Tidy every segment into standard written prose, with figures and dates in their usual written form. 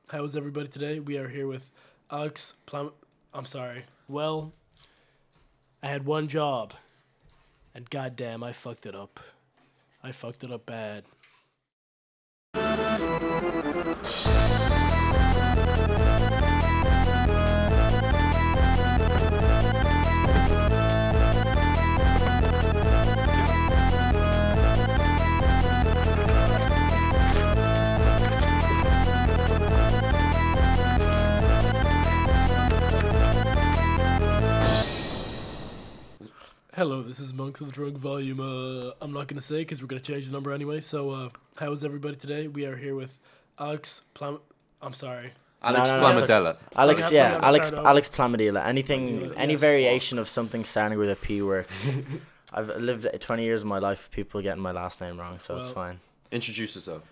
How is everybody today? We are here with Alex I'm sorry. Well, I had one job, and goddamn, I fucked it up. I fucked it up bad. Hello, this is Monks of the Drug Volume. I'm not going to say because we're going to change the number anyway. So, how is everybody today? We are here with Alex I'm sorry. Alex Plamadeala. Alex Plamadeala. Anything, any Yes. variation of something starting with a P works. I've lived 20 years of my life with people getting my last name wrong, so it's fine. Introduce yourself.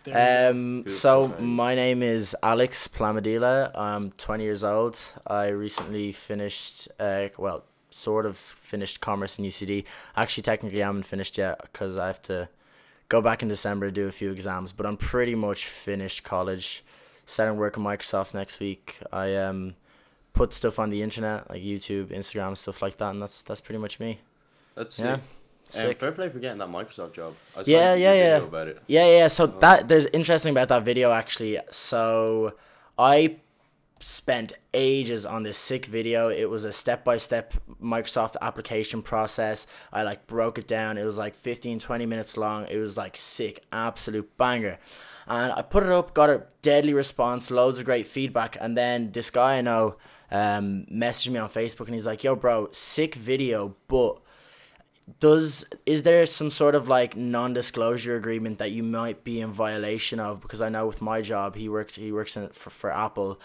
So my name is Alex Plamadeala. I'm 20 years old. I recently finished, sort of finished commerce in UCD. Actually, technically, I haven't finished yet because I have to go back in December to do a few exams. But I'm pretty much finished college. Starting work at Microsoft next week. I put stuff on the internet like YouTube, Instagram, stuff like that, and that's pretty much me. That's sick. Fair play for getting that Microsoft job. I saw Yeah. video about it. Yeah. So there's interesting about that video actually. So I spent ages on this sick video. It was a step-by-step Microsoft application process. I like broke it down. It was like 15-20 minutes long. It was like sick, absolute banger. And I put it up, got a deadly response, loads of great feedback. And then this guy I know messaged me on Facebook and he's like, yo bro, sick video, but is there some sort of like non-disclosure agreement that you might be in violation of? Because I know with my job, he works in it for Apple.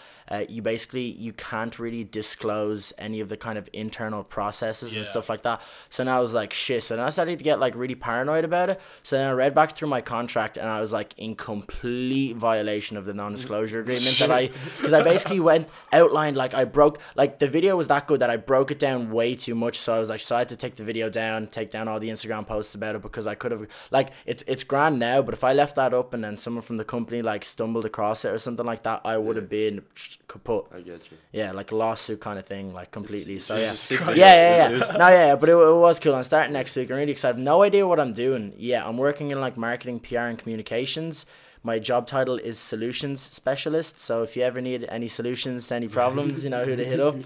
You can't really disclose any of the kind of internal processes and stuff like that. So now I was like, shit. So then I started to get like really paranoid about it. So then I read back through my contract and I was like in complete violation of the non-disclosure agreement because I basically outlined like the video was that good that I broke it down way too much. So I was like, so I had to take the video down, take down all the Instagram posts about it because I could have like it's grand now, but if I left that up and then someone from the company like stumbled across it or something like that, I would have been kaput. I get you. Yeah, like a lawsuit kind of thing, like completely. So Yeah. yeah. But it was cool. I'm starting next week. I'm really excited. No idea what I'm doing. Yeah, I'm working in like marketing, PR, and communications. My job title is solutions specialist. So if you ever need any solutions to any problems, you know who to hit up.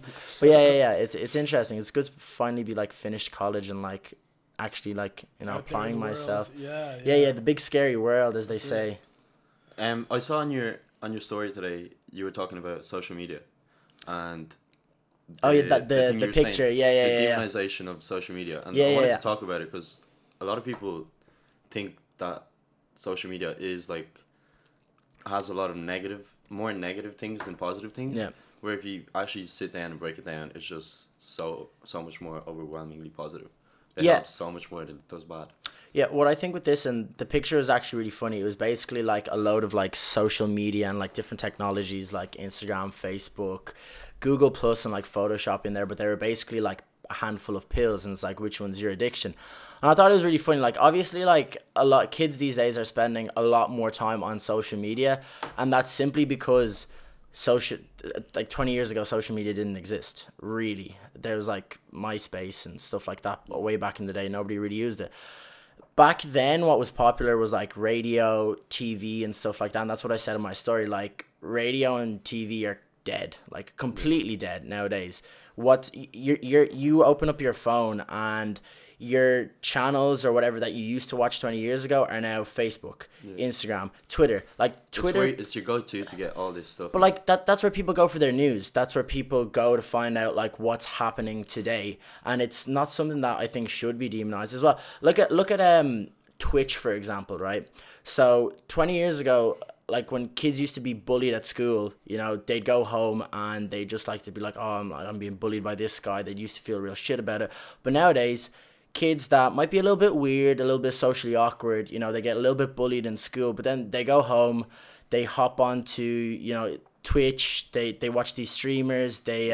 But yeah. It's interesting. It's good to finally be like finished college and like actually like applying myself. Yeah. The big scary world, as they say. I saw on your story today you were talking about social media, and the picture. The demonization of social media, and I wanted to talk about it because a lot of people think that social media is like has a lot of more negative things than positive things. Yeah. Where if you actually sit down and break it down, it's just so much more overwhelmingly positive. It helps so much more than it does bad. Yeah, what I think with this, and the picture is actually really funny, it was basically like a load of like social media and like different technologies like Instagram, Facebook, Google Plus and like Photoshop in there, but they were basically like a handful of pills and it's like, which one's your addiction? And I thought it was really funny. Like obviously like a lot of kids these days are spending a lot more time on social media, and that's simply because 20 years ago social media didn't exist really. There was like MySpace and stuff like that, but way back in the day nobody really used it. Back then what was popular was like radio, TV and stuff like that, and that's what I said in my story. Like radio and TV are dead, like completely dead nowadays. You open up your phone and your channels or whatever that you used to watch 20 years ago are now Facebook, Instagram, Twitter. Like Twitter, it's your go-to to get all this stuff. but like that's where people go for their news. That's where people go to find out like what's happening today, and it's not something that I think should be demonized as well. Look at Twitch for example, right? So 20 years ago, like when kids used to be bullied at school, they'd go home and they just like to be like, oh, I'm being bullied by this guy. They used to feel real shit about it. But nowadays, kids that might be a little bit weird, a little bit socially awkward, they get a little bit bullied in school, but then they go home, they hop onto, Twitch, they watch these streamers, they,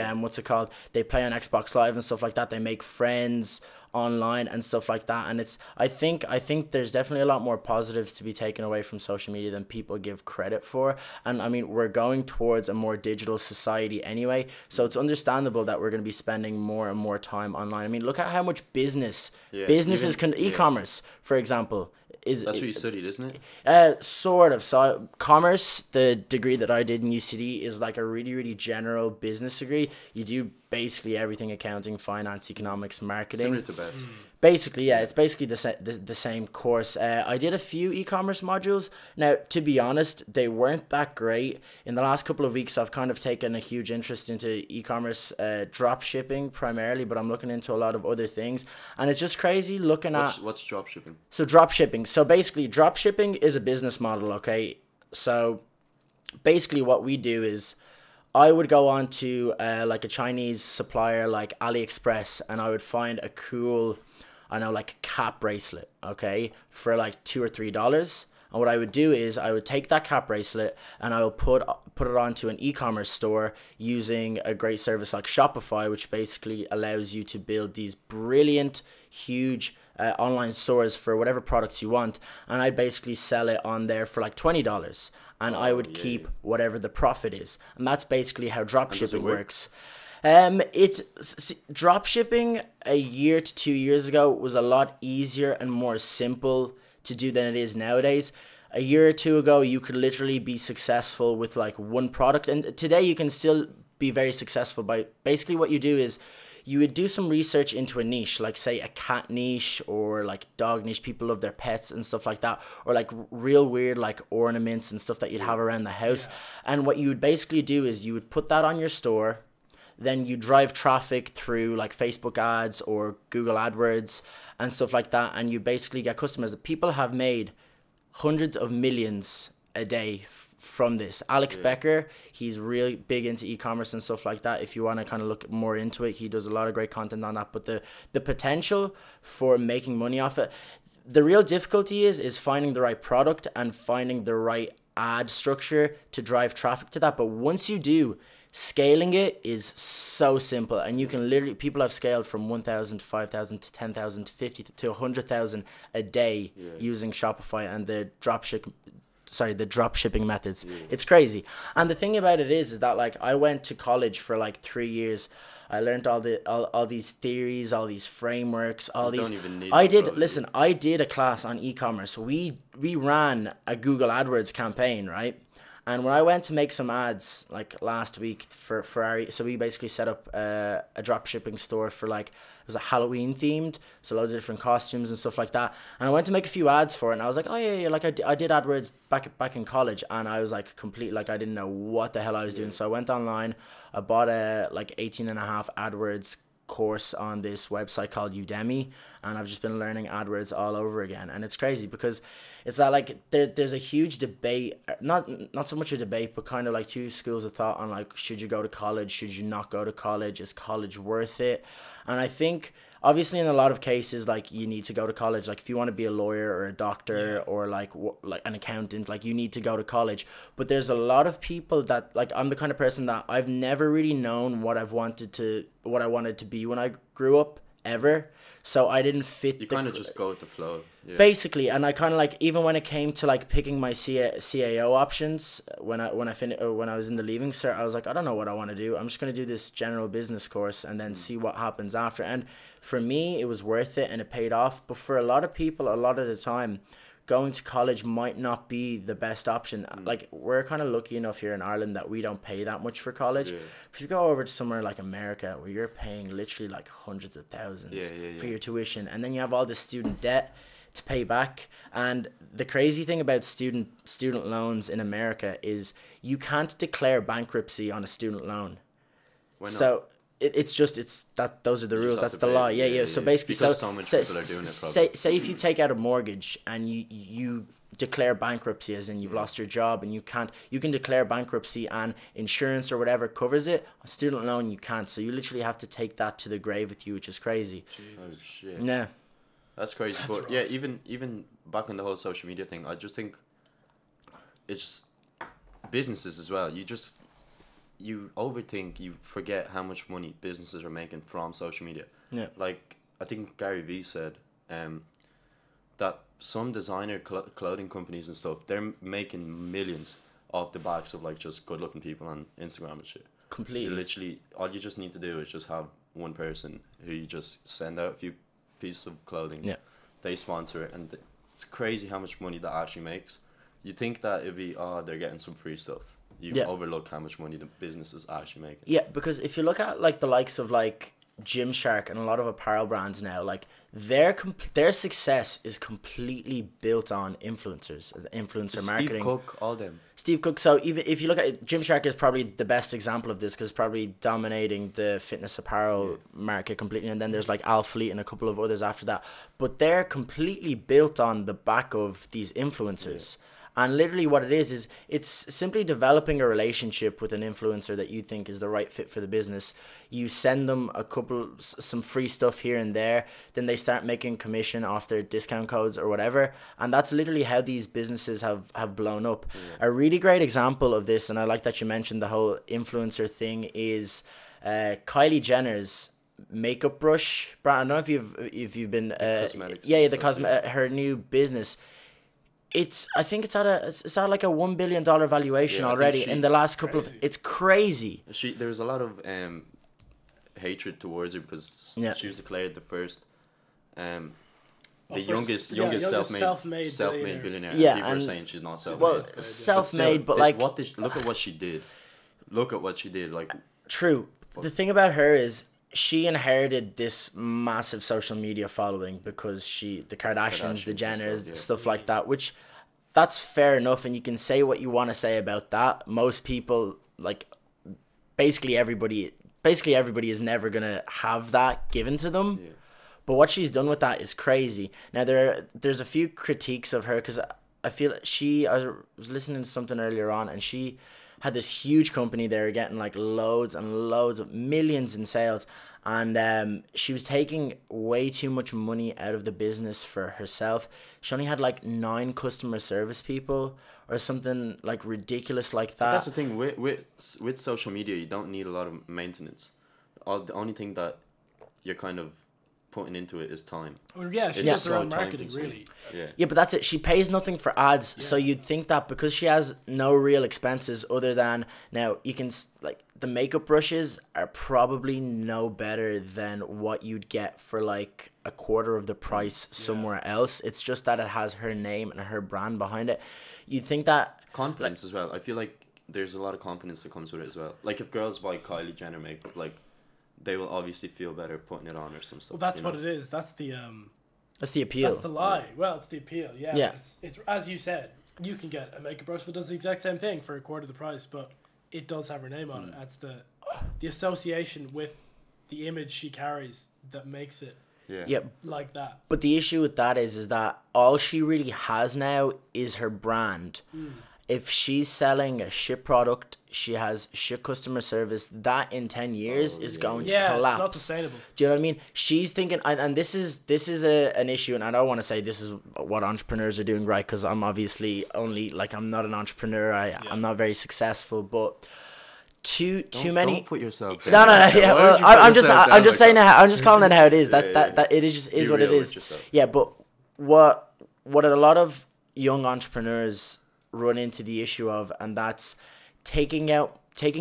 they play on Xbox Live and stuff like that, they make friends online and stuff like that. And it's I think there's definitely a lot more positives to be taken away from social media than people give credit for. And I mean, we're going towards a more digital society anyway, so it's understandable that we're going to be spending more and more time online. I mean, look at how much e-commerce, for example, is that's what you studied, isn't it? Sort of. So commerce, the degree that I did in UCD, is like a really, really general business degree. You do basically everything: accounting, finance, economics, marketing. Similar to BES. Basically, yeah, it's basically the same course. I did a few e-commerce modules. Now, to be honest, they weren't that great. In the last couple of weeks, I've kind of taken a huge interest into e-commerce, drop shipping primarily, but I'm looking into a lot of other things. And it's just crazy looking at... What's drop shipping? So drop shipping. So basically, drop shipping is a business model, okay? So basically what we do is... I would go on to like a Chinese supplier like AliExpress, and I would find a cool... I know, like a cap bracelet, okay, for like $2 or $3. And what I would do is I would take that cap bracelet and I will put it onto an e-commerce store using a great service like Shopify, which basically allows you to build these brilliant, huge online stores for whatever products you want. And I'd basically sell it on there for like $20. And I would keep whatever the profit is. And that's basically how drop shipping works. Drop shipping a year to 2 years ago was a lot easier and more simple to do than it is nowadays. A year or two ago, you could literally be successful with like one product, and today you can still be very successful by basically what you do is you would do some research into a niche, like say a cat niche or like dog niche. People love their pets and stuff like that, or like real weird like ornaments and stuff that you'd have around the house. And what you would basically do is you would put that on your store. Then you drive traffic through like Facebook ads or Google AdWords and stuff like that, and you basically get customers. People have made hundreds of millions a day from this. Alex Becker, he's really big into e-commerce and stuff like that. If you want to kind of look more into it, he does a lot of great content on that. But the potential for making money off it, the real difficulty is finding the right product and finding the right ad structure to drive traffic to that. But once you do, scaling it is so simple, and you can literally, people have scaled from 1,000 to 5,000 to 10,000 to 50 to 100,000 a day using Shopify and the drop shipping methods. It's crazy. And the thing about it is that like I went to college for like 3 years. I learned all these theories, all these frameworks, all these. I did a class on e-commerce. We ran a Google AdWords campaign, right? And when I went to make some ads like last week for our, so we basically set up a drop shipping store for like, it was a Halloween themed, so loads of different costumes and stuff like that. And I went to make a few ads for it, and I was like, oh yeah, like I did AdWords back in college, and I was like complete, like I didn't know what the hell I was doing. So I went online, I bought a like 18.5 AdWords course on this website called Udemy, and I've just been learning AdWords all over again. And it's crazy because it's that like there's a huge debate, not so much a debate, but kind of like two schools of thought on like, should you go to college, should you not go to college, is college worth it? And I think obviously in a lot of cases like you need to go to college. Like if you want to be a lawyer or a doctor or like an accountant, like you need to go to college. But there's a lot of people that, like, I'm the kind of person that I've never really known what I wanted to be when I grew up ever. So I didn't fit. You kind of just go with the flow. Yeah. Basically, and I kind of like, even when it came to like picking my CAO options when I was in the Leaving Cert, I was like, I don't know what I want to do. I'm just gonna do this general business course and then see what happens after. And for me, it was worth it and it paid off. But for a lot of people, a lot of the time, going to college might not be the best option. Like, we're kind of lucky enough here in Ireland that we don't pay that much for college. But if you go over to somewhere like America, where you're paying literally like hundreds of thousands for your tuition, and then you have all this student debt to pay back. And the crazy thing about student loans in America is you can't declare bankruptcy on a student loan. Why not? So it's that those are the rules. That's the law. Yeah. So basically, because so many people are doing it. Say if you take out a mortgage and you declare bankruptcy, as in you've lost your job, and you can declare bankruptcy and insurance or whatever covers it. A student loan you can't. So you literally have to take that to the grave with you, which is crazy. Jesus. Oh shit. Yeah. That's crazy. But rough. Yeah, even back on the whole social media thing, I just think it's businesses as well. You overthink, you forget how much money businesses are making from social media. Yeah. Like, I think Gary Vee said, that some designer clothing companies and stuff, they're making millions off the backs of like just good looking people on Instagram and shit. Completely. Literally, all you just need to do is just have one person who you just send out a few pieces of clothing. Yeah. They sponsor it, and it's crazy how much money that actually makes. You think that it'd be, they're getting some free stuff. You overlook how much money the business is actually making. Yeah, because if you look at like the likes of like Gymshark and a lot of apparel brands now, like their success is completely built on influencers, influencer marketing. Steve Cook, all them. Steve Cook. So even if you look at it, Gymshark is probably the best example of this because it's probably dominating the fitness apparel market completely. And then there's like Alphalete and a couple of others after that. But they're completely built on the back of these influencers. Yeah. And literally what it is it's simply developing a relationship with an influencer that you think is the right fit for the business. You send them some free stuff here and there. Then they start making commission off their discount codes or whatever. And that's literally how these businesses have blown up. Yeah. A really great example of this, and I like that you mentioned the whole influencer thing, is Kylie Jenner's makeup brush brand. I don't know if you've been cosmetics. Her new business. I think it's at like a $1 billion valuation already in the last couple of. It's crazy. There was a lot of hatred towards her because she was declared the first, the youngest self-made billionaire. Yeah, and people are saying she's not self-made. Well, self-made, but like look at what she did. Look at what she did. Like, true. The thing about her is, she inherited this massive social media following because the Kardashians, the Jenners, stuff like that, which that's fair enough. And you can say what you want to say about that. Most people, like basically everybody is never going to have that given to them. Yeah. But what she's done with that is crazy. Now there's a few critiques of her because I feel I was listening to something earlier on and she had this huge company there getting like loads and loads of millions in sales, and she was taking way too much money out of the business for herself. She only had like 9 customer service people or something like ridiculous like that. But that's the thing with social media, you don't need a lot of maintenance. The only thing that you're kind of putting into it is time. Well, yeah, she's just around marketing, really. Yeah, but that's it. She pays nothing for ads, so you'd think that because she has no real expenses other than, now you can, like, the makeup brushes are probably no better than what you'd get for like a quarter of the price somewhere else. It's just that it has her name and her brand behind it. You'd think that confidence as well. I feel like there's a lot of confidence that comes with it as well. Like if girls buy Kylie Jenner makeup, like, they will obviously feel better putting it on or some stuff. Well, that's what it is. That's the appeal. That's the lie. Well, it's the appeal. Yeah. It's as you said. You can get a makeup brush that does the exact same thing for a quarter of the price, but it does have her name on it. That's the association with the image she carries that makes it. Yeah. Like that. But the issue with that is that all she really has now is her brand. If she's selling a shit product, she has shit customer service, that in 10 years is going to collapse. It's not sustainable. Do you know what I mean? She's thinking, and this is an issue, and I don't want to say this is what entrepreneurs are doing right, because I'm obviously only, like, I'm not an entrepreneur, I'm not very successful, but too many. Don't put yourself down. No. Yeah, well, I'm just saying that. I'm just calling it how it is. That it is what it is. Yeah, but what a lot of young entrepreneurs run into the issue of, and that's taking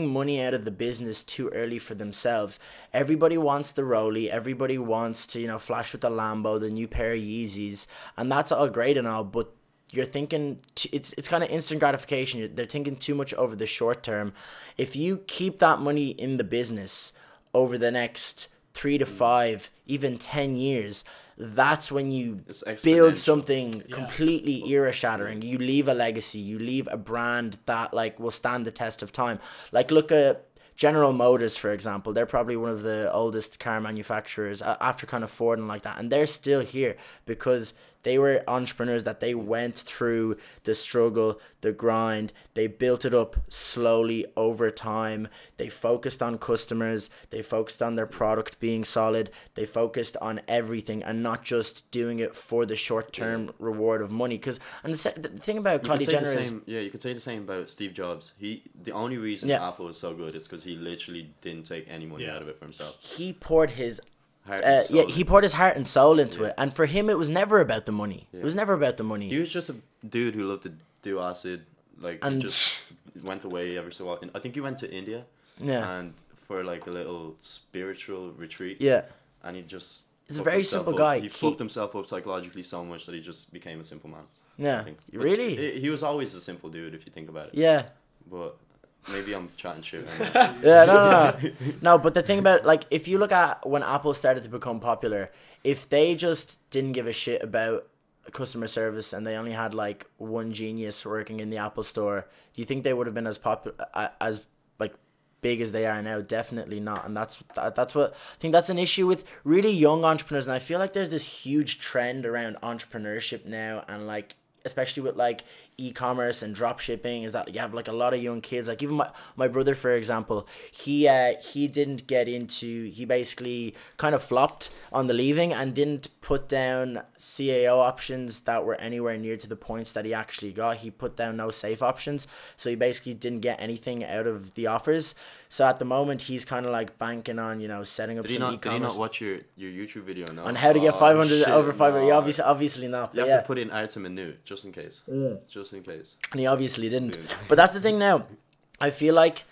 money out of the business too early for themselves. Everybody wants the Rollie, everybody wants to, flash with the Lambo, the new pair of Yeezys, and that's all great and all, but you're thinking it's kind of instant gratification. They're thinking too much over the short term. If you keep that money in the business over the next 3 to 5, even 10 years, that's when you build something completely era-shattering. You leave a legacy. You leave a brand that, like, will stand the test of time. Like, look at General Motors, for example. They're probably one of the oldest car manufacturers after kind of Ford and like that. And they're still here because they were entrepreneurs that they went through the struggle, the grind. They built it up slowly over time. They focused on customers. They focused on their product being solid. They focused on everything and not just doing it for the short-term reward of money. And the thing about Kylie Jenner is... you could say the same about Steve Jobs. The only reason Apple was so good is because he literally didn't take any money out of it for himself. He poured his He poured his heart and soul into it, and for him, it was never about the money. It was never about the money. He was just a dude who loved to do acid. Like, and just went away every so often. I think he went to India. Yeah. And for like a little spiritual retreat. Yeah. And he just. He's a very simple guy. He fucked himself up psychologically so much that he just became a simple man. Yeah. Really? He was always a simple dude if you think about it. Yeah. But maybe I'm chatting shit. Yeah, no. No, but the thing about, like, if you look at when Apple started to become popular, if they just didn't give a shit about customer service and they only had like one genius working in the Apple store, do you think they would have been as popular, as like big as they are now? Definitely not. And that's what I think, that's an issue with really young entrepreneurs. And I feel like there's this huge trend around entrepreneurship now, and like especially with like e-commerce and drop shipping, is that you have like a lot of young kids, like even my brother, for example, he didn't get into, he basically kind of flopped on the leaving and didn't put down CAO options that were anywhere near to the points that he actually got. He put down no safe options, so he basically didn't get anything out of the offers. So at the moment he's kind of like banking on, you know, setting up some e-commerce. Did he not watch your YouTube video now? On how to get 500 over 500? No. Obviously not. You have to put in Artem and New just in case. Just in case. And he obviously didn't. But that's the thing now. I feel like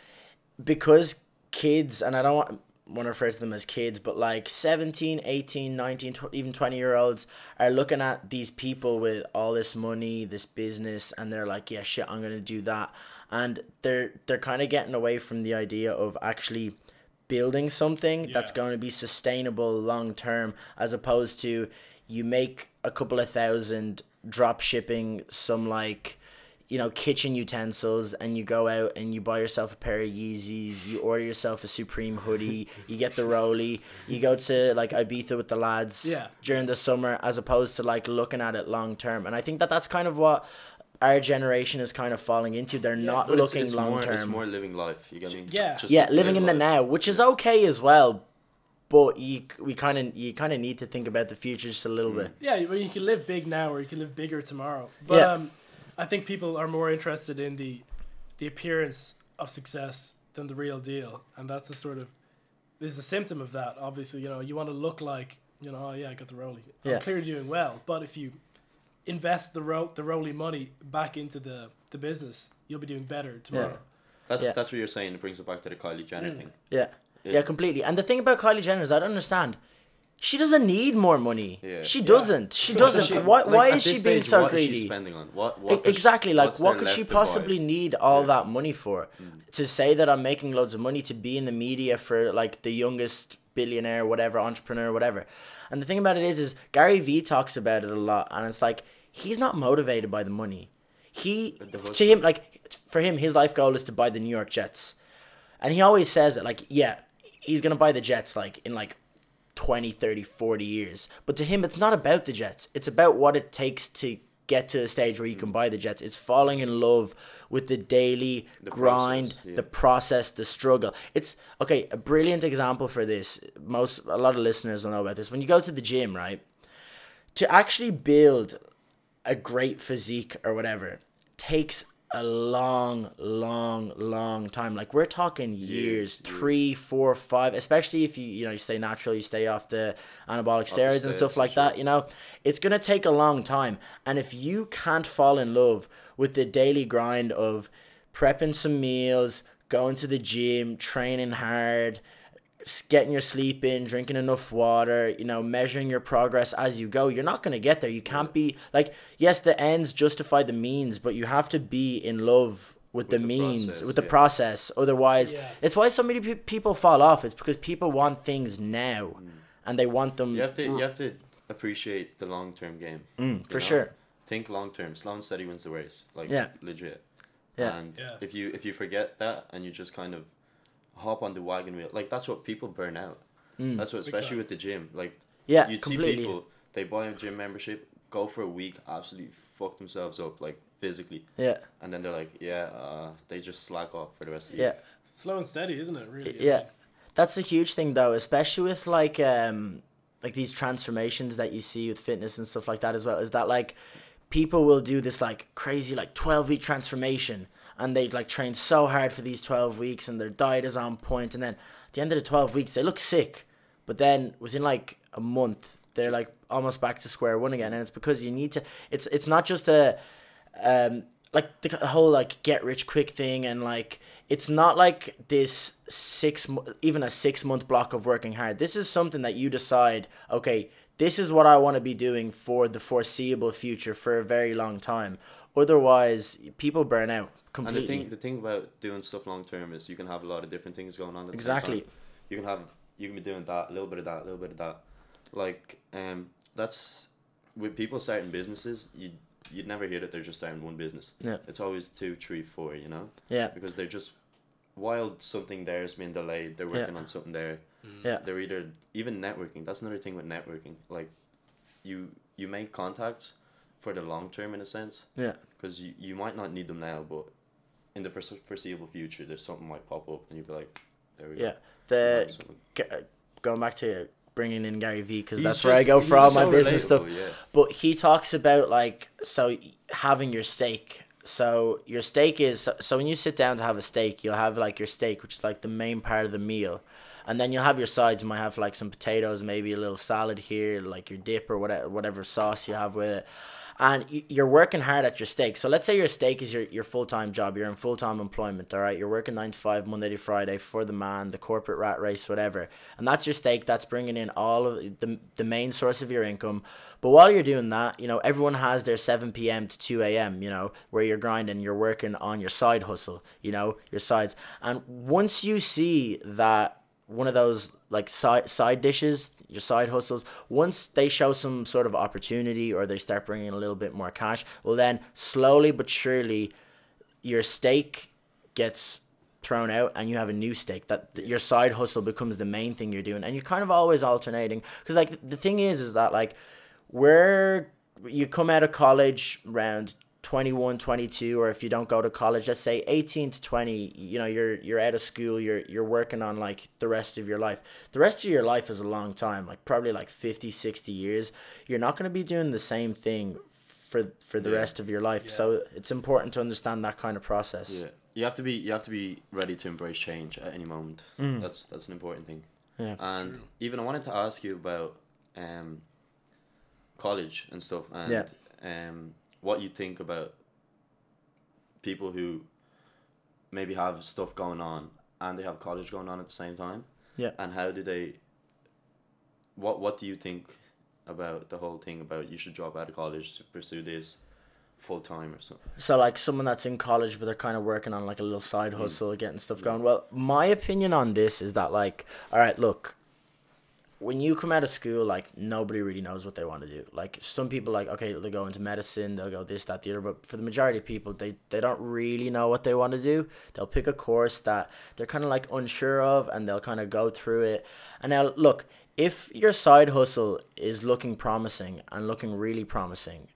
because kids, and I don't want to refer to them as kids, but like 17, 18, 19, even 20-year-olds are looking at these people with all this money, this business, and they're like, yeah, shit, I'm going to do that. And they're kind of getting away from the idea of actually building something that's going to be sustainable long term, as opposed to you make a couple of thousand drop shipping some, like, you know, kitchen utensils, and you go out and you buy yourself a pair of Yeezys, you order yourself a Supreme hoodie, you get the rollie, you go to like Ibiza with the lads during the summer, as opposed to like looking at it long term. And I think that's kind of what our generation is kind of falling into. They're not looking long term. It's more living life. You get me? Yeah, living in the now, which is okay as well. But you kind of need to think about the future just a little bit. Yeah, well, you can live big now, or you can live bigger tomorrow. But I think people are more interested in the appearance of success than the real deal, and that's a sort of, this is a symptom of that. Obviously, you know, you want to look like, you know, oh yeah, I got the rollie. I'm clearly doing well. But if you invest the rollie money back into the business, you'll be doing better tomorrow. That's what you're saying. It brings it back to the Kylie Jenner thing. Yeah, completely. And the thing about Kylie Jenner is, I don't understand. She doesn't need more money. She doesn't. She doesn't. Why is she being so greedy? What is she spending on? What exactly. Like, what could she possibly need all that money for? To say that I'm making loads of money, to be in the media for like the youngest billionaire, whatever, entrepreneur, whatever. And the thing about it is Gary Vee talks about it a lot, and it's like, he's not motivated by the money. For him, his life goal is to buy the New York Jets. And he always says it, like, yeah, he's going to buy the Jets like in like 20, 30, 40 years. But to him, it's not about the Jets. It's about what it takes to get to a stage where you can buy the Jets. It's falling in love with the daily grind, the process, the struggle. It's, okay, a brilliant example for this. A lot of listeners will know about this. When you go to the gym, right, to actually build a great physique or whatever takes a long time. Like, we're talking years, 3, 4, 5, especially if you stay natural, you stay off the anabolic steroids and stuff like that, you know, it's going to take a long time. And if you can't fall in love with the daily grind of prepping some meals, going to the gym, training hard, getting your sleep in, drinking enough water, you know, measuring your progress as you go, you're not going to get there. You can't be like, yes, the ends justify the means, but you have to be in love with the means, process, with the process. Otherwise, it's why so many people fall off. It's because people want things now, and they want them. You have to appreciate the long-term game. For sure. Think long-term. Slow and steady wins the race. Like, legit. Yeah. And if you forget that and you just kind of hop on the wagon wheel, like, that's what people burn out. That's what, especially with the gym, like, you'd completely see people, they buy a gym membership, go for a week, absolutely fuck themselves up, like, physically, and then they're like, they just slack off for the rest of the year. It's slow and steady, isn't it, really? That's a huge thing though, especially with like these transformations that you see with fitness and stuff like that as well, is that like people will do this like crazy like 12-week transformation, and they like train so hard for these 12 weeks and their diet is on point, and then at the end of the 12 weeks they look sick, but then within like a month they're like almost back to square one again, and it's because you need to. It's not just a like the whole like get rich quick thing, and like it's not like this even a 6 month block of working hard. This is something that you decide, okay, this is what I want to be doing for the foreseeable future for a very long time. Otherwise, people burn out completely. And the thing about doing stuff long term is you can have a lot of different things going on at the exactly. same time. You can be doing that, a little bit of that, a little bit of that. Like that's with people starting businesses, you'd never hear that they're just starting one business. Yeah. It's always 2, 3, 4, you know? Yeah. Because they're just, while something there is being delayed, they're working on something there. Yeah. They're either, even networking, that's another thing with networking. Like, you make contacts for the long term in a sense. Yeah. Because you might not need them now, but in the foreseeable future, there's something might pop up and you'd be like, there we go. Yeah. Going back to bringing in Gary Vee, because that's where I go for all my business stuff. Yeah. But he talks about like, so having your steak. So your steak is, so when you sit down to have a steak, you'll have like your steak, which is like the main part of the meal. And then you'll have your sides. You might have like some potatoes, maybe a little salad here, like your dip or whatever sauce you have with it. And you're working hard at your steak. So let's say your steak is your full-time job. You're in full-time employment, all right? You're working 9 to 5, Monday to Friday for the man, the corporate rat race, whatever. And that's your steak. That's bringing in all of the main source of your income. But while you're doing that, you know, everyone has their 7 p.m. to 2 a.m., you know, where you're grinding, you're working on your side hustle, you know, your sides. And once you see that one of those like side dishes, your side hustles, once they show some sort of opportunity or they start bringing in a little bit more cash, well then slowly but surely your steak gets thrown out and you have a new steak. That your side hustle becomes the main thing you're doing, and you're kind of always alternating. Because like the thing is that like where you come out of college around 21, 22, or if you don't go to college, let's say 18 to 20, you know, you're out of school, you're working on like the rest of your life. The rest of your life is a long time, like probably like 50, 60 years. You're not going to be doing the same thing for the rest of your life. Yeah. So it's important to understand that kind of process. Yeah. You have to be ready to embrace change at any moment. That's an important thing. Yeah. And even I wanted to ask you about college and stuff, and what you think about people who maybe have stuff going on and they have college going on at the same time. Yeah. And how do they, what do you think about the whole thing about you should drop out of college to pursue this full time or something? So like someone that's in college but they're kind of working on like a little side hustle, getting stuff going. Well, my opinion on this is that like, all right, look, when you come out of school, like nobody really knows what they want to do. Like some people like, okay, they'll go into medicine, they'll go this, that, the other, but for the majority of people, they don't really know what they want to do. They'll pick a course that they're kind of like unsure of and they'll kind of go through it. And now look, if your side hustle is looking promising and looking really promising,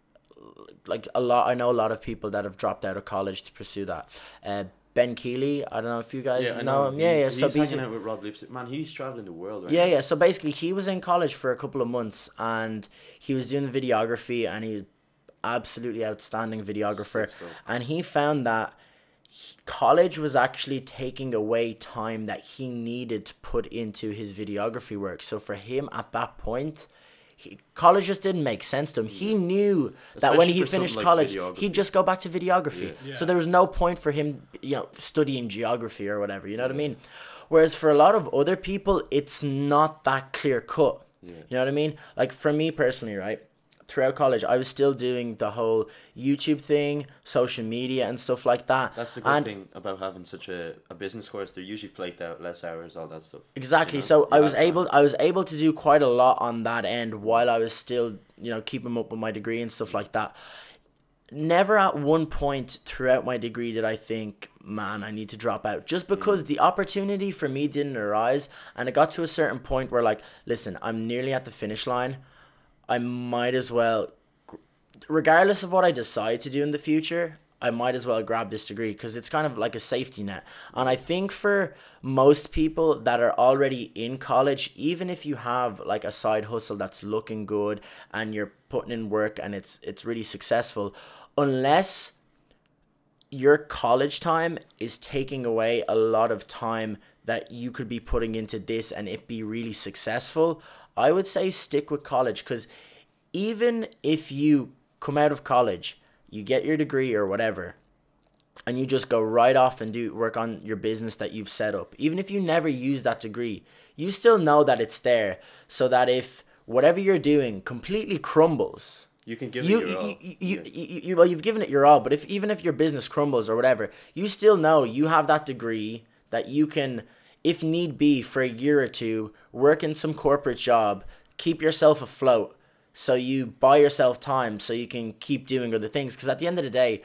like I know a lot of people that have dropped out of college to pursue that. Ben Keeley, I don't know if you guys know him. So he's hanging out with Rob Lipsy. Man, he's traveling the world right now. Yeah. So basically, he was in college for a couple of months, and he was doing videography, and he's absolutely outstanding videographer. And he found that college was actually taking away time that he needed to put into his videography work. So for him, at that point, college just didn't make sense to him. He knew that when he finished like college, he'd just go back to videography. Yeah. So there was no point for him, you know, studying geography or whatever. You know what I mean? Whereas for a lot of other people, it's not that clear cut. Yeah. You know what I mean? Like for me personally, right? Throughout college, I was still doing the whole YouTube thing, social media and stuff like that. That's the good thing about having such a business course. They're usually flaked out, less hours, all that stuff. Exactly. You know? So I was able to do quite a lot on that end while I was still, you know, keeping up with my degree and stuff like that. Never at one point throughout my degree did I think, man, I need to drop out. Just because the opportunity for me didn't arise, and it got to a certain point where like, listen, I'm nearly at the finish line. I might as well, regardless of what I decide to do in the future, I might as well grab this degree because it's kind of like a safety net. And I think for most people that are already in college, even if you have like a side hustle that's looking good and you're putting in work and it's really successful, unless your college time is taking away a lot of time that you could be putting into this and it be really successful, I would say stick with college. Because even if you come out of college, you get your degree or whatever, and you just go right off and do work on your business that you've set up, even if you never use that degree, you still know that it's there, so that if whatever you're doing completely crumbles, you can give it your all. Well, you've given it your all, but even if your business crumbles or whatever, you still know you have that degree that you can, if need be, for a year or two, work in some corporate job, keep yourself afloat, so you buy yourself time so you can keep doing other things. Because at the end of the day,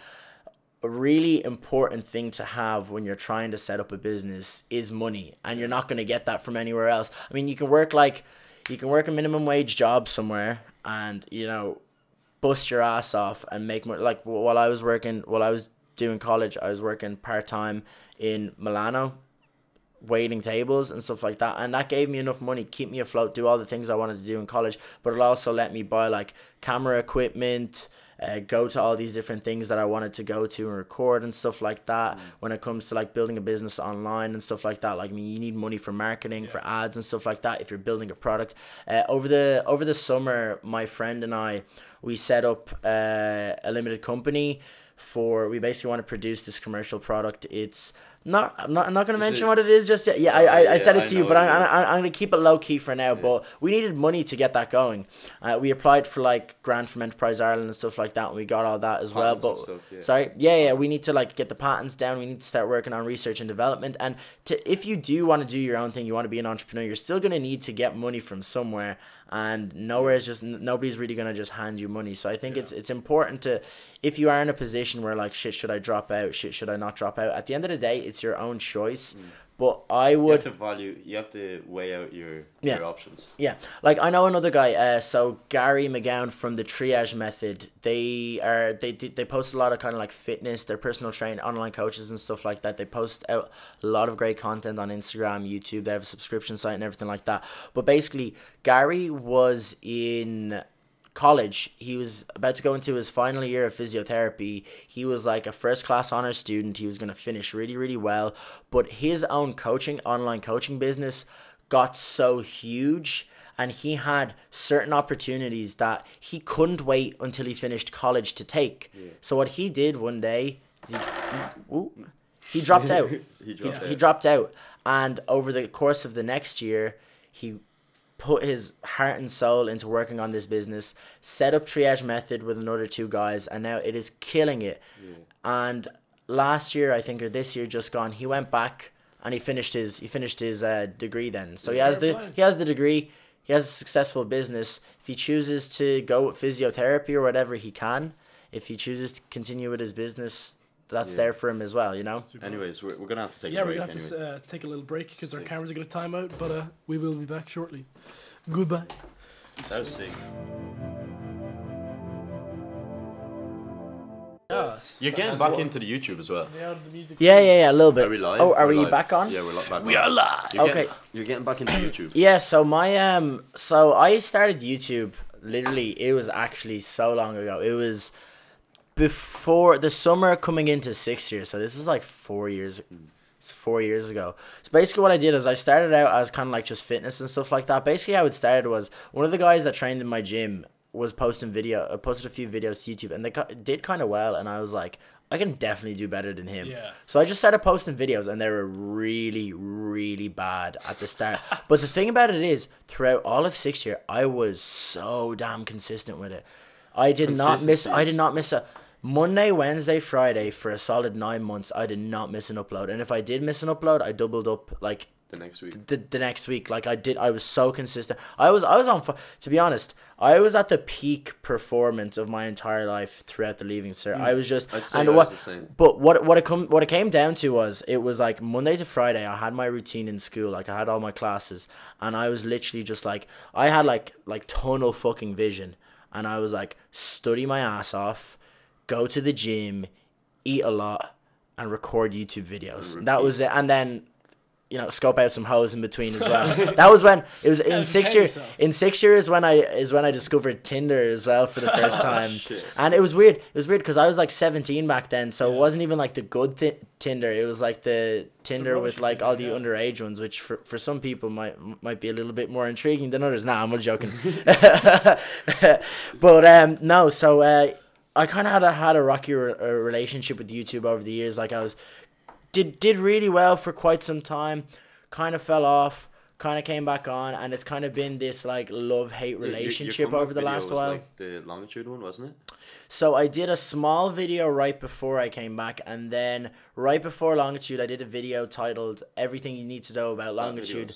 a really important thing to have when you're trying to set up a business is money, and you're not going to get that from anywhere else. I mean, you can work a minimum wage job somewhere and, you know, bust your ass off and make money. Like while I was doing college, I was working part-time in Milano, waiting tables and stuff like that, and that gave me enough money, keep me afloat, do all the things I wanted to do in college, but it also let me buy like camera equipment, go to all these different things that I wanted to go to and record and stuff like that. When it comes to like building a business online and stuff like that, like, I mean, you need money for marketing, for ads and stuff like that if you're building a product. Over the summer, my friend and I, we set up a limited company we basically want to produce this commercial product. I'm not going to mention what it is just yet. Yeah, I said it to you, but I'm going to keep it low key for now. Yeah. But we needed money to get that going. We applied for like grant from Enterprise Ireland and stuff like that, and we got all that as well. But we need to like get the patents down. We need to start working on research and development. And if you do want to do your own thing, you want to be an entrepreneur, you're still going to need to get money from somewhere. And nobody's really going to just hand you money. So I think it's important to, if you are in a position where like, shit, should I drop out? Should I not drop out? At the end of the day, it's your own choice. But I would... You have to weigh out your options. Yeah. Like, I know another guy, so Gary McGowan from the Triage Method, they post a lot of kind of like fitness, their personal training, online coaches and stuff like that. They post out a lot of great content on Instagram, YouTube. They have a subscription site and everything like that. But basically, Gary was in college. He was about to go into his final year of physiotherapy. He was like a first class honors student. He was going to finish really, really well. But his own online coaching business got so huge, and he had certain opportunities that he couldn't wait until he finished college to take. Yeah. So what he did one day, he dropped out. He dropped out. And over the course of the next year, he put his heart and soul into working on this business, set up Triage Method with another two guys, and now it is killing it. Yeah. And last year, I think, or this year just gone, he went back and he finished his degree then. So he has the degree, he has a successful business. If he chooses to go with physiotherapy or whatever, he can. If he chooses to continue with his business, that's there for him as well, you know? Super. Anyways, we're going to have to take a break. Yeah, we're going to have to take a little break because our cameras are going to time out, but we will be back shortly. Goodbye. That was sick. Yes. You're getting back into the YouTube as well. Yeah, the music. Yeah, a little bit. Are we live? Oh, are we back on? Yeah, we're back on. We are live. You're getting back into YouTube. Yeah, so so I started YouTube, literally, it was actually so long ago. It was before the summer coming into 6th year, so this was like 4 years ago. So basically what I did is I started out as kind of like just fitness and stuff like that. Basically how it started was one of the guys that trained in my gym was posted a few videos to YouTube, and they did kind of well, and I was like, I can definitely do better than him. Yeah. So I just started posting videos, and they were really, really bad at the start. But the thing about it is, throughout all of 6th year, I was so damn consistent with it. I did not miss a Monday, Wednesday, Friday for a solid 9 months. I did not miss an upload, and if I did miss an upload, I doubled up like the next week. The next week, like I was so consistent. I was on. To be honest, I was at the peak performance of my entire life throughout the Leaving Cert. I was just, I'd say and what, the same. But what it came down to was, it was like Monday to Friday. I had my routine in school, like I had all my classes, and I was literally just like, I had like tunnel fucking vision, and I was like, study my ass off, go to the gym, eat a lot, and record YouTube videos. That was it, and then you know, scope out some hoes in between as well. That was when it was in 6 years. In 6 years when I discovered Tinder as well for the first time, and it was weird. It was weird because I was like 17 back then, so it wasn't even like the good Tinder. It was like the Tinder with like all the underage ones, which for some people might be a little bit more intriguing than others. Nah, I'm only joking. But no, so I kind of had a rocky relationship with YouTube over the years. Like I was. Did really well for quite some time, kind of fell off, kind of came back on, and it's kind of been this like love-hate relationship over the last while. Like the longitude one, wasn't it? So I did a small video right before I came back, and then right before Longitude I did a video titled Everything You Need to Know About Longitude,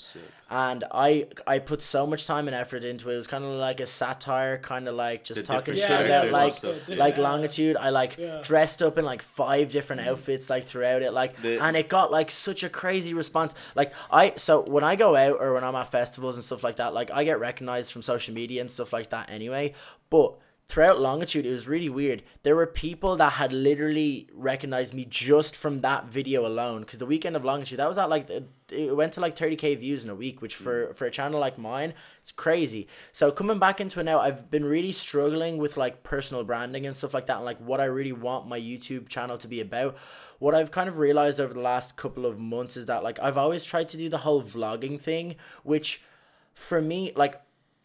and I put so much time and effort into it. It was kind of like a satire, kind of like just talking shit about like Longitude. I dressed up in like 5 different outfits like throughout it, like and it got like such a crazy response. Like so when I go out or when I'm at festivals and stuff like that, like I get recognized from social media and stuff like that anyway, but throughout Longitude, it was really weird. There were people that had literally recognized me just from that video alone. Because the weekend of Longitude, that was at like, it went to like 30k views in a week, which for a channel like mine, it's crazy. So coming back into it now, I've been really struggling with like personal branding and stuff like that, and like what I really want my YouTube channel to be about. What I've kind of realized over the last couple of months is that like I've always tried to do the whole vlogging thing, which for me, like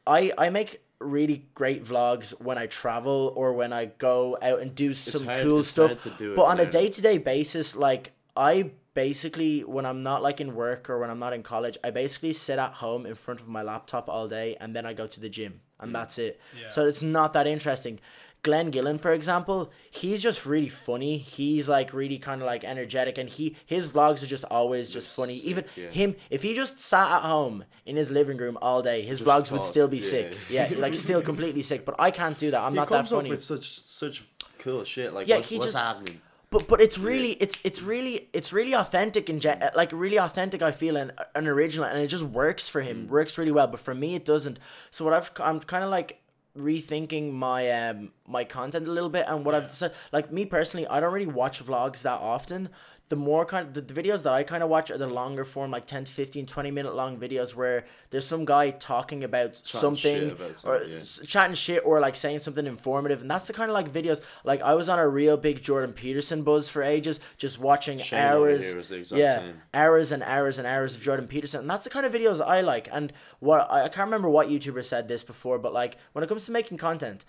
I make really great vlogs when I travel or when I go out and do some cool stuff, but on a day-to-day basis, like I basically, when I'm not like in work or when I'm not in college, I basically sit at home in front of my laptop all day, and then I go to the gym, and that's it. So it's not that interesting. Glenn Gillen, for example, he's just really funny. He's like really kind of like energetic, and his vlogs are just always just funny. Even him, if he just sat at home in his living room all day, his vlogs would still be sick. Like still completely sick. But I can't do that. I'm not that funny. He comes up with such cool shit. Like what's happening? But it's really it's really authentic and like really authentic, I feel, and original, and it just works for him. Works really well. But for me, it doesn't. So I'm kind of like rethinking my my content a little bit, and what I've said, like me personally, I don't really watch vlogs that often. The more kind of the videos that I kind of watch are the longer form, like 10 to 15, 20-minute long videos where there's some guy talking about something or chatting shit or like saying something informative, and that's the kind of like videos. Like I was on a real big Jordan Peterson buzz for ages, just watching hours and hours and hours of Jordan Peterson, and that's the kind of videos I like. And what I can't remember what YouTuber said this before, but like when it comes to making content,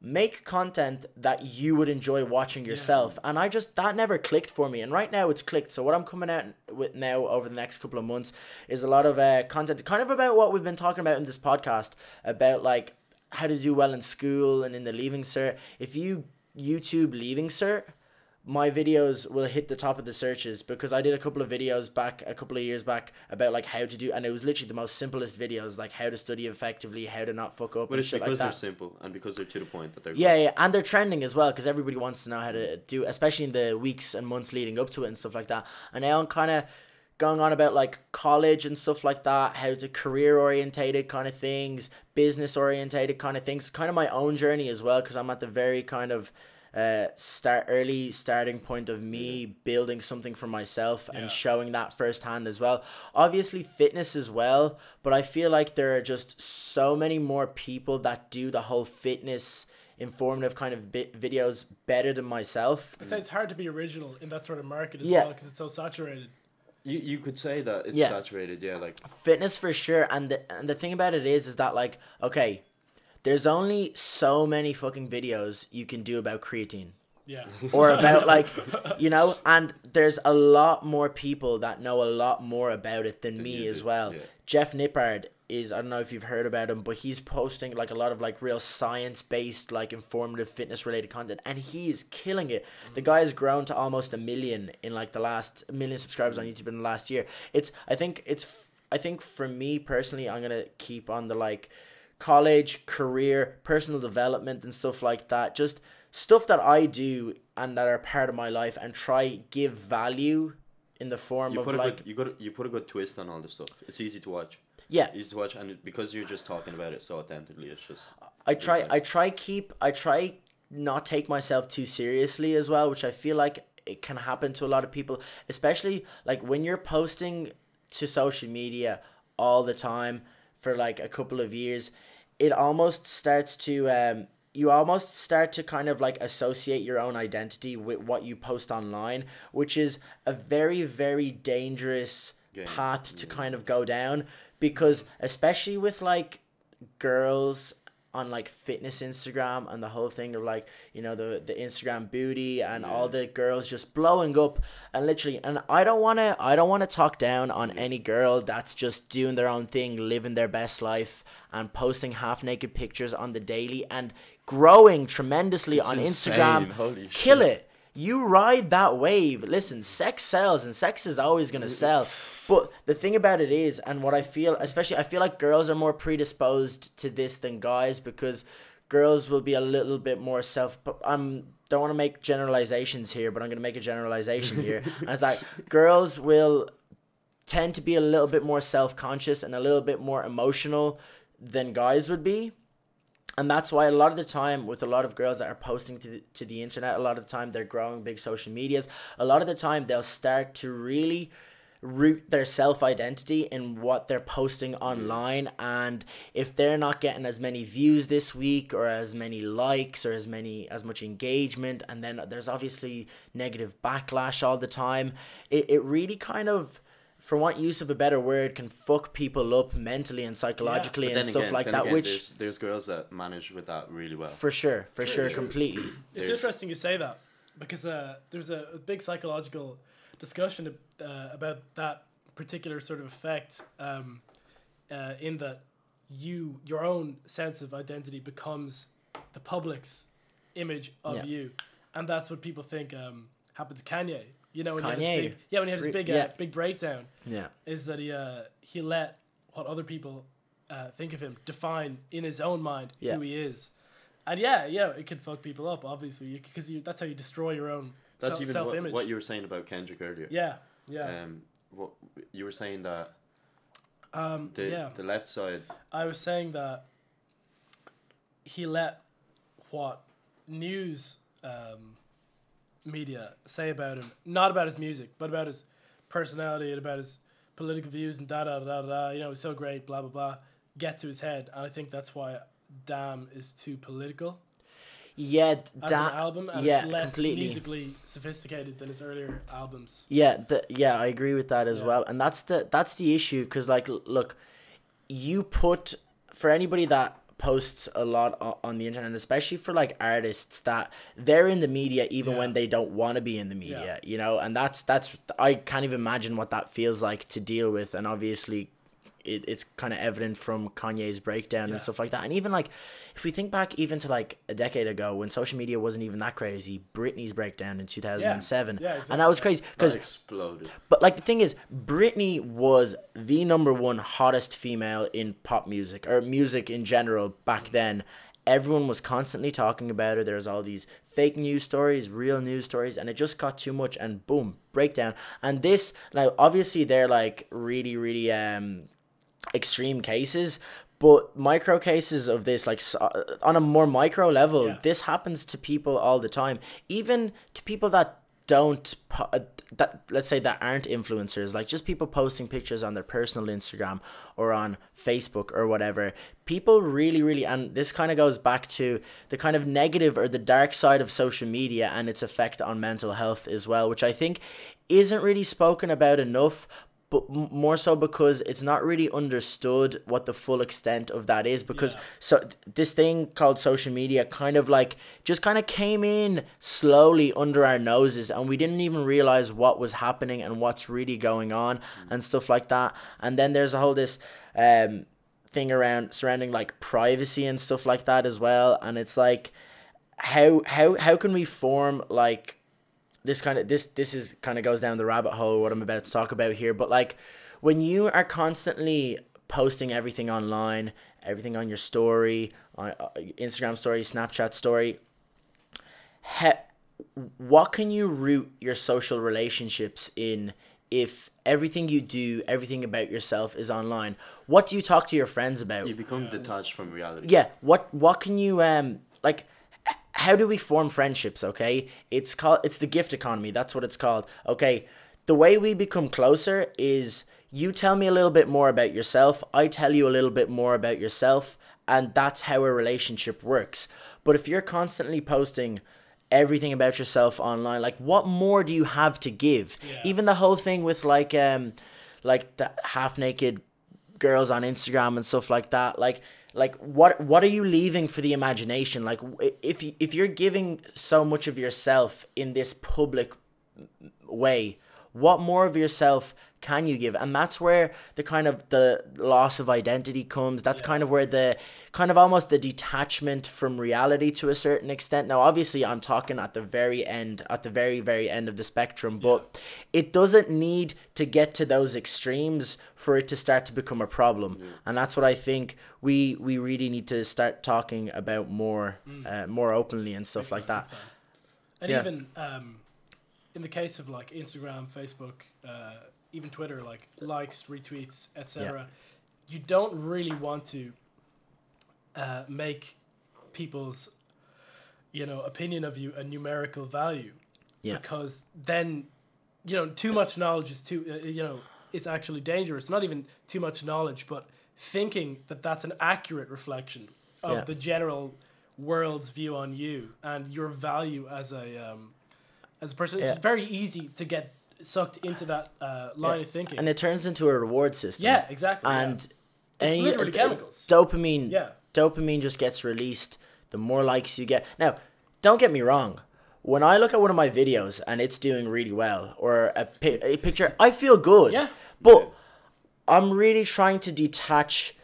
make content that you would enjoy watching yourself. And that never clicked for me, and right now it's clicked. So what I'm coming out with now over the next couple of months is a lot of content kind of about what we've been talking about in this podcast, about like how to do well in school and in the Leaving Cert. If you YouTube Leaving Cert, my videos will hit the top of the searches, because I did a couple of videos back a couple of years back about like how to do, and it was literally the most simplest videos, like how to study effectively, how to not fuck up. But it's because like they're simple and because they're to the point that they're and they're trending as well, because everybody wants to know how to do, especially in the weeks and months leading up to it and stuff like that. And now I'm kind of going on about like college and stuff like that, how to career orientated kind of things, business orientated kind of things, kind of my own journey as well, because I'm at the very kind of starting point of me building something for myself and showing that firsthand as well. Obviously fitness as well, but I feel like there are just so many more people that do the whole fitness informative kind of videos better than myself. I'd say it's hard to be original in that sort of market as well, because it's so saturated. You could say that it's saturated, like fitness for sure. And the thing about it is that like, okay, there's only so many fucking videos you can do about creatine. Yeah. Or about like, you know, and there's a lot more people that know a lot more about it than me as well. Yeah. Jeff Nippard is, I don't know if you've heard about him, but he's posting like a lot of like real science-based, like informative fitness related content, and he's killing it. The guy has grown to almost 1 million in like the last 1 million subscribers on YouTube in the last year. I think for me personally, I'm going to keep on the like college, career, personal development and stuff like that. Just stuff that I do and that are part of my life, and try give value in the form of like you put a good twist on all this stuff. It's easy to watch. Yeah. Easy to watch, and because you're just talking about it so authentically, it's just I try not take myself too seriously as well, which I feel like it can happen to a lot of people, especially like when you're posting to social media all the time for like a couple of years, it almost starts to you almost start to kind of like associate your own identity with what you post online, which is a very, very dangerous path to kind of go down, because especially with like girls on like fitness Instagram and the whole thing of like, you know, the Instagram booty and all the girls just blowing up and literally, and I don't want to talk down on any girl that's just doing their own thing, living their best life and posting half naked pictures on the daily and growing tremendously on Instagram. Holy kill shit. It. You ride that wave. Listen, sex sells and sex is always going to sell. But the thing about it is, and what I feel, especially I feel like girls are more predisposed to this than guys, because girls will be a little bit more don't want to make generalizations here, but I'm going to make a generalization here. And it's like girls will tend to be a little bit more self-conscious and a little bit more emotional than guys would be. And that's why a lot of the time with a lot of girls that are posting to the internet, a lot of the time they're growing big social medias. A lot of the time they'll start to really root their self-identity in what they're posting online. And if they're not getting as many views this week or as many likes or as much engagement, and then there's obviously negative backlash all the time, it really kind of, for want use of a better word, can fuck people up mentally and psychologically and stuff like that. Which there's girls that manage with that really well. For sure, completely. It's interesting you say that, because there's a big psychological discussion about that particular sort of effect, in that your own sense of identity becomes the public's image of you, and that's what people think happened to Kanye. You know, when he had his big breakdown. Yeah, is that he let what other people think of him define in his own mind who he is, and it can fuck people up obviously, because that's how you destroy your own self-image. What you were saying about Kendrick earlier. What you were saying that the left side. I was saying that he let what news media say about him, not about his music, but about his personality and about his political views and you know, he's so great, blah blah blah, get to his head. And I think that's why Damn is too political. As an album, and it's less completely musically sophisticated than his earlier albums. I agree with that as well, and that's the issue, because like, look, you put, for anybody that posts a lot on the internet, especially for like artists that they're in the media even when they don't want to be in the media, you know, and that's I can't even imagine what that feels like to deal with. And obviously it's kind of evident from Kanye's breakdown and stuff like that. And even like, if we think back even to like a decade ago when social media wasn't even that crazy, Britney's breakdown in 2007, exactly. And that was crazy because exploded. But like, the thing is, Britney was the #1 hottest female in pop music, or music in general back then. Everyone was constantly talking about her. There was all these fake news stories, real news stories, and it just got too much, and boom, breakdown. And this, now obviously they're like really, really extreme cases, but micro cases of this, like on a more micro level, this happens to people all the time, even to people that let's say that aren't influencers, like just people posting pictures on their personal Instagram or on Facebook or whatever. People really, really, and this kind of goes back to the kind of negative or the dark side of social media and its effect on mental health as well, which I think isn't really spoken about enough, but more so because it's not really understood what the full extent of that is, because so this thing called social media kind of like just kind of came in slowly under our noses, and we didn't even realize what was happening and what's really going on and stuff like that. And then there's a whole this thing around surrounding like privacy and stuff like that as well. And it's like, how can we form like this kind of this is kind of goes down the rabbit hole what I'm about to talk about here. But like, when you are constantly posting everything online, everything on your story, on Instagram story, Snapchat story, what can you root your social relationships in if everything you do, everything about yourself is online? What do you talk to your friends about? You become detached from reality. Yeah. What can you like? How do we form friendships? Okay, it's the gift economy. That's what it's called. Okay, the way we become closer is you tell me a little bit more about yourself, I tell you a little bit more about yourself, and that's how a relationship works. But if you're constantly posting everything about yourself online, like, what more do you have to give? Yeah. Even the whole thing with like the half naked girls on Instagram and stuff like that, like what are you leaving for the imagination? Like, if you're giving so much of yourself in this public way, what more of yourself can you give? And that's where the kind of the loss of identity comes. That's kind of where the kind of almost the detachment from reality to a certain extent. Now, obviously, I'm talking at the very end, at the very, very end of the spectrum, but it doesn't need to get to those extremes for it to start to become a problem. And that's what I think we really need to start talking about more, more openly and stuff like that. And even in the case of like Instagram, Facebook, even Twitter, like likes, retweets, etc., you don't really want to make people's, opinion of you a numerical value, because then, too much knowledge is is actually dangerous. Not even too much knowledge, but thinking that that's an accurate reflection of the general world's view on you and your value as a person. It's very easy to get sucked into that line of thinking, and it turns into a reward system. Yeah, exactly. And it's literally chemicals. Dopamine just gets released the more likes you get. Now, don't get me wrong. When I look at one of my videos and it's doing really well, or a picture, I feel good. Yeah. But I'm really trying to detach.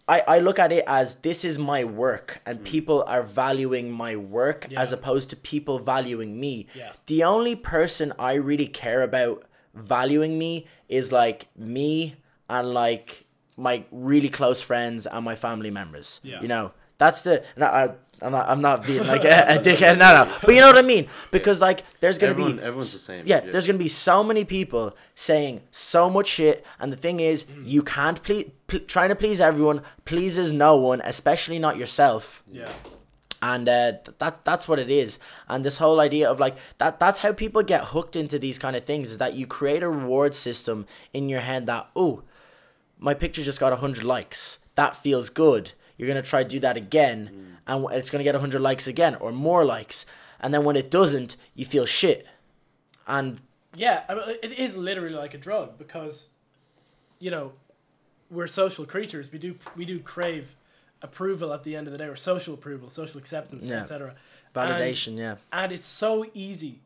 I look at it as this is my work, and people are valuing my work as opposed to people valuing me. Yeah. The only person I really care about valuing me is like me and like my really close friends and my family members. Yeah. That's the. I'm not being like a dickhead. No. But you know what I mean? Because like there's gonna be everyone's the same. Yeah, there's gonna be so many people saying so much shit, and the thing is, you can't trying to please everyone pleases no one, especially not yourself. Yeah. And that's what it is. And this whole idea of like that's how people get hooked into these kind of things, is that you create a reward system in your head that, oh, my picture just got 100 likes. That feels good. You're going to try to do that again, and it's going to get 100 likes again or more likes. And then when it doesn't, you feel shit. And yeah, I mean, it is literally like a drug, because, we're social creatures. We do crave approval at the end of the day, or social approval, social acceptance, etc. Validation, And it's so easy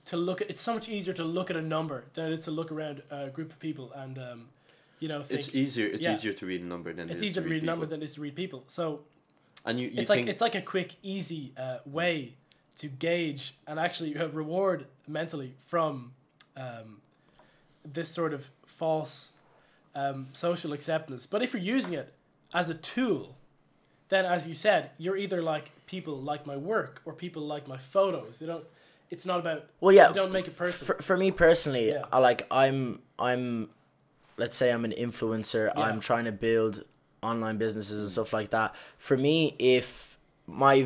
to look at. It's so much easier to look at a number than it is to look around a group of people and think, it's easier. It's easier to read a number than it's easier to read a number than it is to read people. So, and it's like a quick, easy way to gauge and actually reward mentally from this sort of false social acceptance. But if you're using it as a tool, then, as you said, you're either like, people like my work or people like my photos. They don't. It's not about. Well, yeah. You don't make it personal. For me personally, I'm. Let's say I'm an influencer. Yeah. I'm trying to build online businesses and stuff like that. For me, if my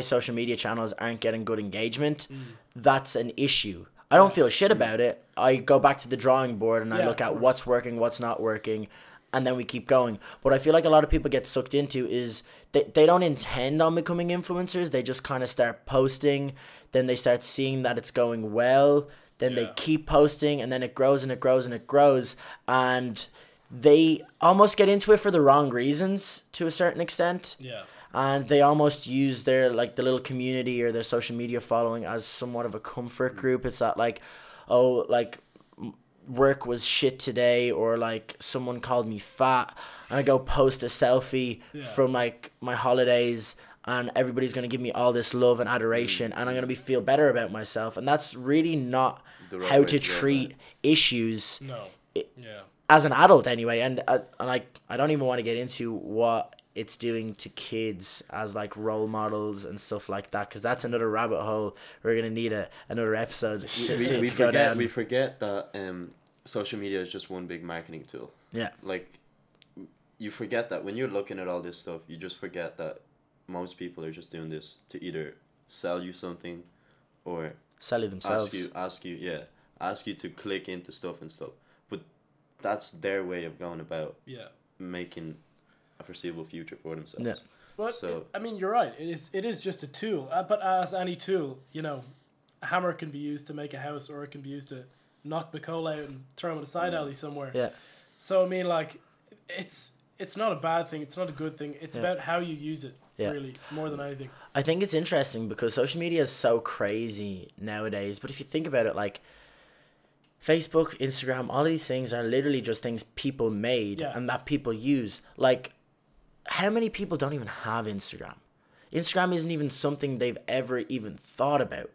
social media channels aren't getting good engagement, that's an issue. I don't feel shit about it. I go back to the drawing board and I look at what's working, what's not working, and then we keep going. What I feel like a lot of people get sucked into is they don't intend on becoming influencers. They just kind of start posting. Then they start seeing that it's going well. Then they keep posting, and then it grows and it grows and it grows. And they almost get into it for the wrong reasons to a certain extent. Yeah. And they almost use their, like, the little community or their social media following as somewhat of a comfort group. It's that, like, oh, like, work was shit today, or, like, someone called me fat, and I go post a selfie from, like, my holidays, and everybody's going to give me all this love and adoration, and I'm going to feel better about myself. And that's really not how to treat issues. No. As an adult, anyway. And I don't even want to get into what it's doing to kids as, like, role models and stuff like that, because that's another rabbit hole. We're going to need another episode to go down. We forget that social media is just one big marketing tool. Yeah. Like, you forget that when you're looking at all this stuff, you just forget that most people are just doing this to either sell you something or sell you themselves. Ask you to click into stuff and stuff. But that's their way of going about Yeah. making a foreseeable future for themselves. Yeah. But So I mean, you're right. It is just a tool. But as any tool, you know, a hammer can be used to make a house, or it can be used to knock the coal out and throw him in a side alley somewhere. Yeah. So I mean, like, it's not a bad thing. It's not a good thing. It's about how you use it. Yeah. Really, more than anything. I think it's interesting because social media is so crazy nowadays. But if you think about it, like Facebook, Instagram, all of these things are literally just things people made and that people use. Like, how many people don't even have Instagram? Instagram isn't even something they've ever even thought about.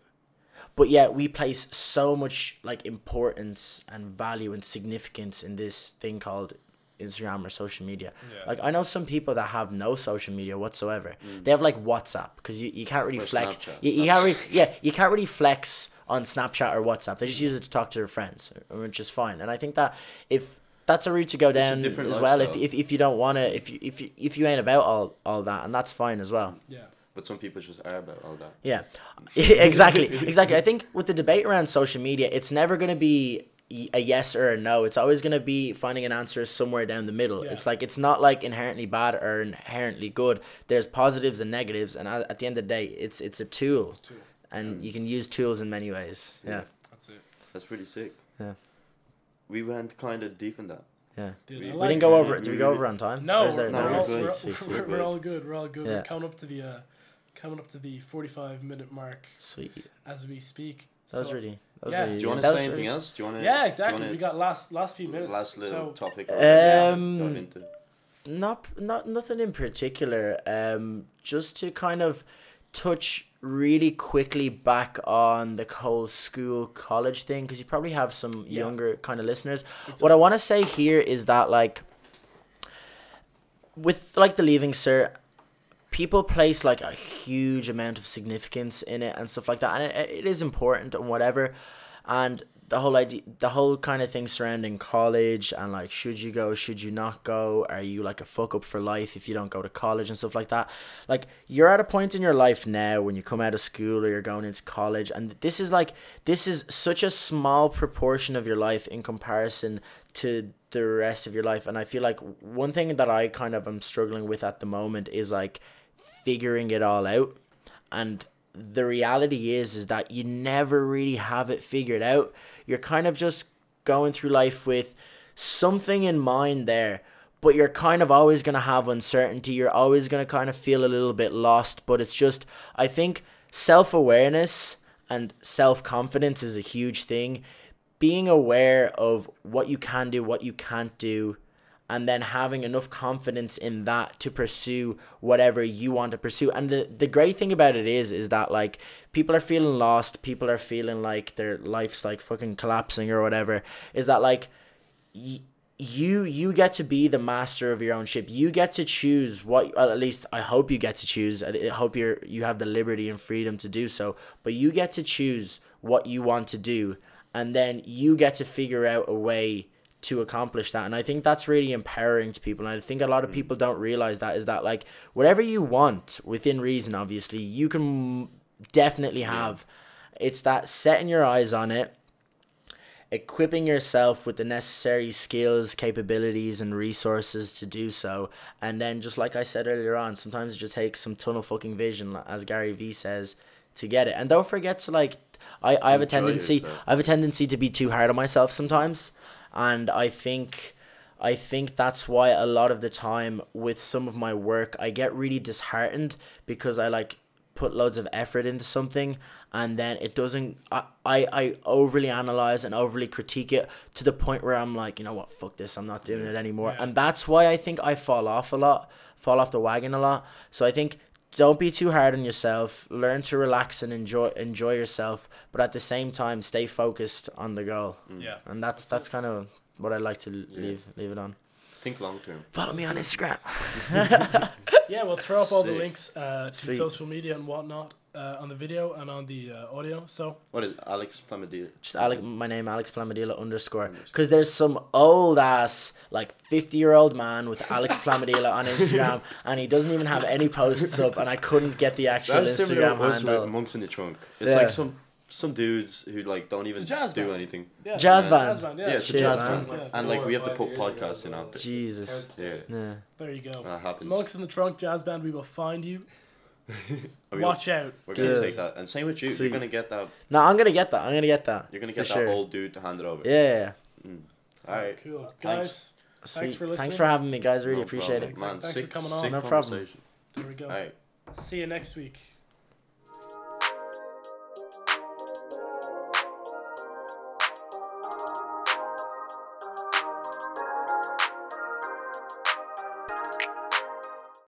But yet we place so much like importance and value and significance in this thing called Instagram or social media. Yeah. Like, I know some people that have no social media whatsoever. They have like WhatsApp, because you can't really flex. You can't really flex on Snapchat or WhatsApp. They just use it to talk to their friends, which is fine. And I think that if that's a route to go down as well, if you don't want to, if you ain't about all that, and that's fine as well. Yeah. But some people just are about all that. Yeah, exactly. I think with the debate around social media, it's never going to be a yes or a no. It's always going to be finding an answer somewhere down the middle. Yeah. It's like, it's not like inherently bad or inherently good. There's positives and negatives, and at the end of the day, it's a tool. And you can use tools in many ways. Yeah. That's it. That's pretty sick. Yeah. We went kind of deep in that. Yeah. Dude, we didn't go over it. Did we go over on time? No, we're all good. We're all good. Yeah. We're coming up to the 45-minute mark. Sweet. As we speak. That was really. Do you want to say anything else? Do you want to? Yeah, exactly. We got last few minutes. Last little topic. Dive into. Not nothing in particular. Just to kind of touch really quickly back on the whole school college thing, because you probably have some younger kind of listeners. What I want to say here is that, like, with like the Leaving Cert, people place like a huge amount of significance in it and stuff like that, and it is important and whatever. And the whole idea, the whole kind of thing surrounding college and like, should you go, should you not go, are you like a fuck up for life if you don't go to college and stuff like that. Like, you're at a point in your life now when you come out of school or you're going into college, and this is such a small proportion of your life in comparison to the rest of your life. And I feel like one thing that I kind of am struggling with at the moment is like figuring it all out. And the reality is that you never really have it figured out. You're kind of just going through life with something in mind there, but you're kind of always going to have uncertainty. You're always going to kind of feel a little bit lost. But it's just, I think self-awareness and self-confidence is a huge thing. Being aware of what you can do, what you can't do, and then having enough confidence in that to pursue whatever you want to pursue. And the great thing about it is that, like, people are feeling lost, people are feeling like their life's like fucking collapsing or whatever, is that like you get to be the master of your own ship. You get to choose what, at least I hope you get to choose. I hope you have the liberty and freedom to do so, but you get to choose what you want to do, and then you get to figure out a way to accomplish that. And I think that's really empowering to people, and I think a lot of people don't realize that, is that like whatever you want within reason, obviously you can definitely have. It's that setting your eyes on it, equipping yourself with the necessary skills, capabilities and resources to do so, and then, just like I said earlier on, sometimes it just takes some tunnel fucking vision, as Gary Vee says, to get it. And don't forget to, like, I have a tendency to be too hard on myself sometimes. And I think that's why a lot of the time with some of my work, I get really disheartened because I like put loads of effort into something, and then it doesn't, I overly analyze and overly critique it to the point where I'm like, you know what, fuck this, I'm not doing it anymore. And that's why I think I fall off the wagon a lot. So I think, don't be too hard on yourself. Learn to relax and enjoy yourself, but at the same time, stay focused on the goal. Yeah, and that's kind of what I like to leave it on. Think long term. Follow me on Instagram. Yeah, we'll throw up all the links to social media and whatnot on the video and on the audio. So what is Alex Plamadeala? Just my name, Alex Plamadeala _ because there's some old ass like 50-year-old man with Alex Plamadeala on Instagram, and he doesn't even have any posts up, and I couldn't get the actual Instagram handle. With Monks in the Trunk. It's like some some dudes who like don't even do anything. Yeah, jazz band. Yeah, it's a jazz band. And like we have to put podcasts in out there. Jesus. Yeah. There you go. That happens. Monks in the Trunk jazz band. We will find you. Watch out. We're gonna take that. And same with you. You're gonna get that. No, I'm gonna get that. You're gonna get that old dude to hand it over. Yeah. All right. Cool, guys. Thanks for listening. Thanks for having me, guys. Really appreciate it. Man, thanks for coming on. No problem. There we go. All right. See you next week.